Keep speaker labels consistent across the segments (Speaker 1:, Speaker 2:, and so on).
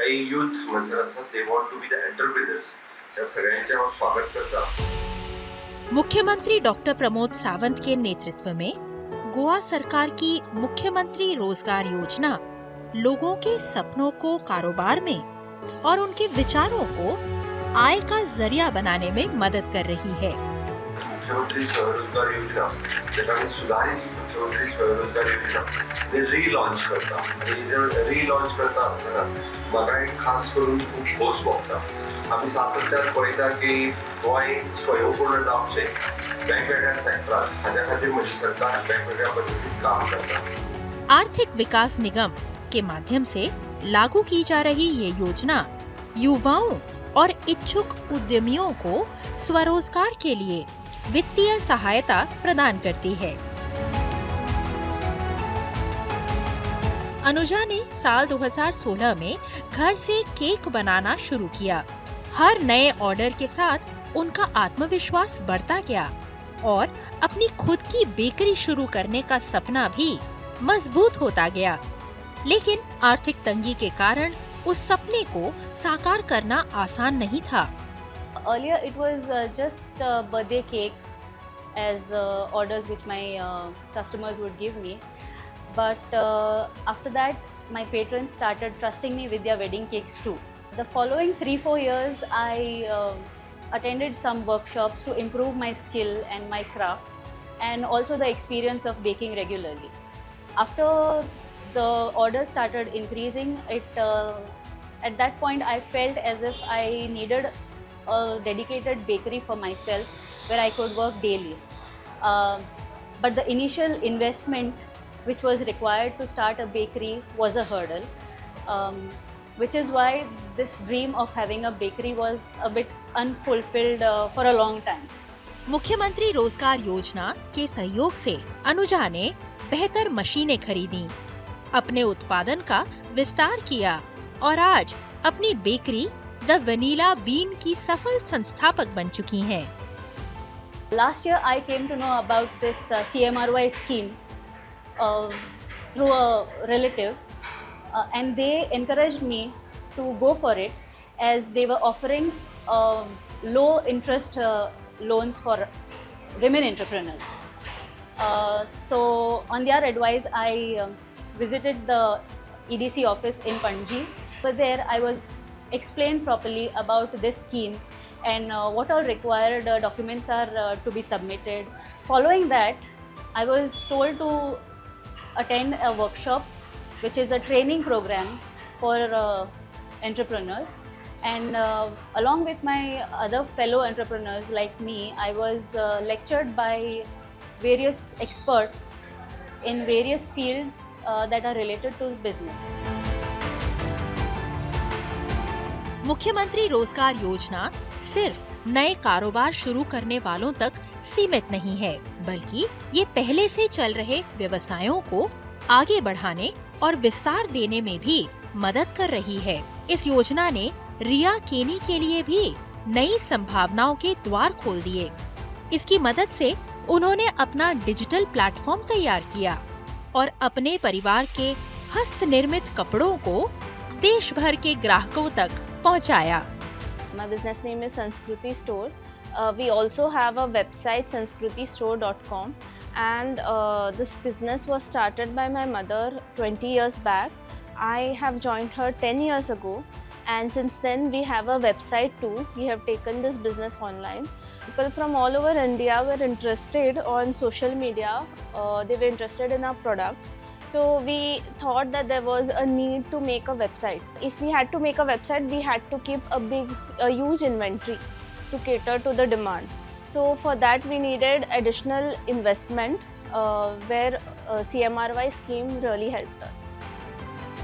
Speaker 1: काही यूथ म्हणसर असतात they want to be the entrepreneurs त्या सगळ्यांचे हांव स्वागत करता।
Speaker 2: मुख्यमंत्री डॉक्टर प्रमोद सावंत के नेतृत्व में गोवा सरकार की मुख्यमंत्री रोजगार योजना लोगों के सपनों को कारोबार में और उनके विचारों को आय का जरिया बनाने में मदद कर रही है।
Speaker 1: मुख्यमंत्री स्वरोजगार योजना जेका आमी सुधारित मुख्यमंत्री स्वरोजगार योजना रिलॉन्च करता आणि रिलॉन्च करता आसतना म्हाका एक खास करून खूब खोस भोगता। आमी सातत्यान पळयता की गोंय स्वयंपूर्ण जावचें वेगवेगळ्या सेक्टरांत हाच्या खातीर म्हजी सरकार वेगवेगळ्या पद्दतीन काम करता।
Speaker 2: आर्थिक विकास निगम के माध्यम से लागू की जा रही ये योजना युवाओं और इच्छुक उद्यमियों को स्वरोजगार के लिए वित्तीय सहायता प्रदान करती है। अनुजा ने साल 2016 में घर से केक बनाना शुरू किया। हर नए ऑर्डर के साथ उनका आत्मविश्वास बढ़ता गया और अपनी खुद की बेकरी शुरू करने का सपना भी मजबूत होता गया। लेकिन आर्थिक तंगी के कारण उस सपने को साकार करना आसान नहीं था।
Speaker 3: Earlier it was just birthday cakes as orders which my customers would give me, but after that my patrons started trusting me with their wedding cakes too. The following 3-4 years I attended some workshops to improve my skill and my craft and also the experience of baking regularly. After the orders started increasing, at that point I felt as if I needed a dedicated bakery for myself where I could work daily. But the initial investment which was required to start a bakery was a hurdle, which is why this dream of having a bakery was a bit unfulfilled for a long time.
Speaker 2: मुख्यमंत्री रोजगार योजना के सहयोग से अनुजा ने बेहतर मशीनें खरीदी, अपने उत्पादन का विस्तार किया और आज अपनी बेकरी द वनीला बीन की सफल संस्थापक बन चुकी हैं।
Speaker 3: Last year I came to know about this CMRY scheme through a relative, and they encouraged me to go for it as they were offering low interest loans for women entrepreneurs. So on their advice I visited the EDC office in Panji. Over there I was explained properly about this scheme and what all required documents are to be submitted. Following that, I was told to attend a workshop which is a training program for entrepreneurs, and along with my other fellow entrepreneurs like me, I was lectured by various experts in various fields that are related to business.
Speaker 2: मुख्यमंत्री रोजगार योजना सिर्फ नए कारोबार शुरू करने वालों तक सीमित नहीं है, बल्कि ये पहले से चल रहे व्यवसायों को आगे बढ़ाने और विस्तार देने में भी मदद कर रही है। इस योजना ने रिया केनी के लिए भी नई संभावनाओं के द्वार खोल दिए। इसकी मदद से उन्होंने अपना डिजिटल प्लेटफॉर्म तैयार किया और अपने परिवार के हस्त निर्मित कपड़ों को देश भर के ग्राहकों तक पहुंचाया।
Speaker 4: My business name is Sanskriti Store. We also have a website sanskrutistore.com, and this business was started by my mother 20 years back. I have joined her 10 years ago, and since then we have a website too. We have taken this business online. People from all over India were interested on social media. They were interested in our products. So we thought that there was a need to make a website. If we had to make a website, we had to keep a huge inventory to cater to the demand. So for that we needed additional investment where CMRY scheme really helped us.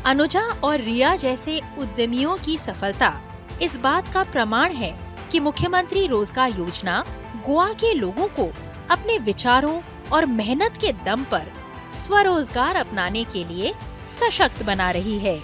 Speaker 2: Anuja और रिया जैसे उद्यमियों की सफलता इस बात का प्रमाण है कि मुख्यमंत्री रोजगार योजना गोवा के लोगों को अपने विचारों और मेहनत के दम पर स्वरोजगार अपनाने के लिए सशक्त बना रही है।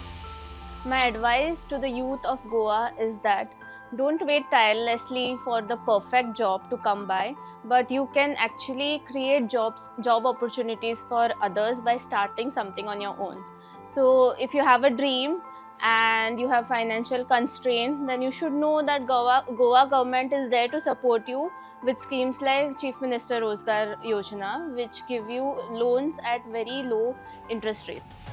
Speaker 4: My advice to the youth of Goa is that don't wait tirelessly for the perfect job to come by, but you can actually create job opportunities for others by starting something on your own. So if you have a dream, and you have financial constraint, then you should know that Goa government is there to support you with schemes like Chief Minister Rozgar Yojana, which give you loans at very low interest rates.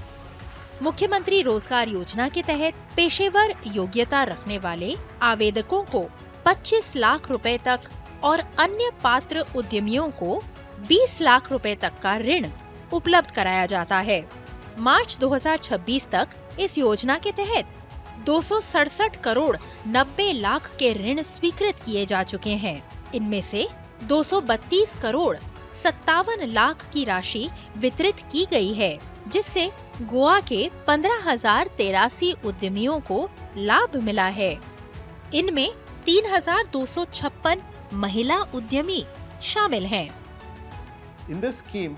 Speaker 2: मुख्यमंत्री रोजगार योजना के तहत पेशेवर योग्यता रखने वाले आवेदकों को 25 लाख रुपए तक और अन्य पात्र उद्यमियों को 20 लाख रुपए तक का ऋण उपलब्ध कराया जाता है। मार्च 2026 तक इस योजना के तहत 267 करोड़ 90 लाख के ऋण स्वीकृत किए जा चुके हैं। इनमें से 232 करोड़ 57 लाख की राशि वितरित की गई है, जिससे गोवा के 15,083 उद्यमियों को लाभ मिला है। इनमें 3,256 महिला उद्यमी शामिल हैं।
Speaker 5: In this scheme,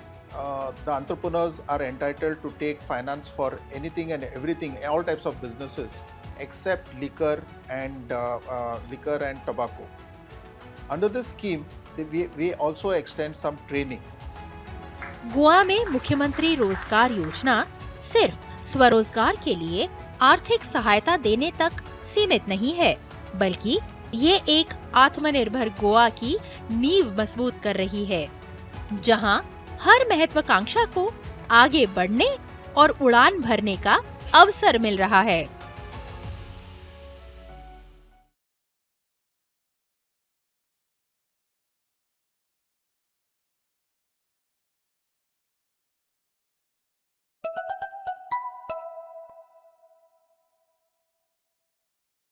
Speaker 5: the entrepreneurs are entitled to take finance for anything and everything, all types of businesses, except liquor and tobacco. Under this scheme, we also extend some training.
Speaker 2: Goa में मुख्यमंत्री रोजगार योजना सिर्फ स्वरोजगार के लिए आर्थिक सहायता देने तक सीमित नहीं है, बल्कि ये एक आत्मनिर्भर गोवा की नींव मजबूत कर रही है, जहां हर महत्वाकांक्षा को आगे बढ़ने और उड़ान भरने का अवसर मिल रहा है।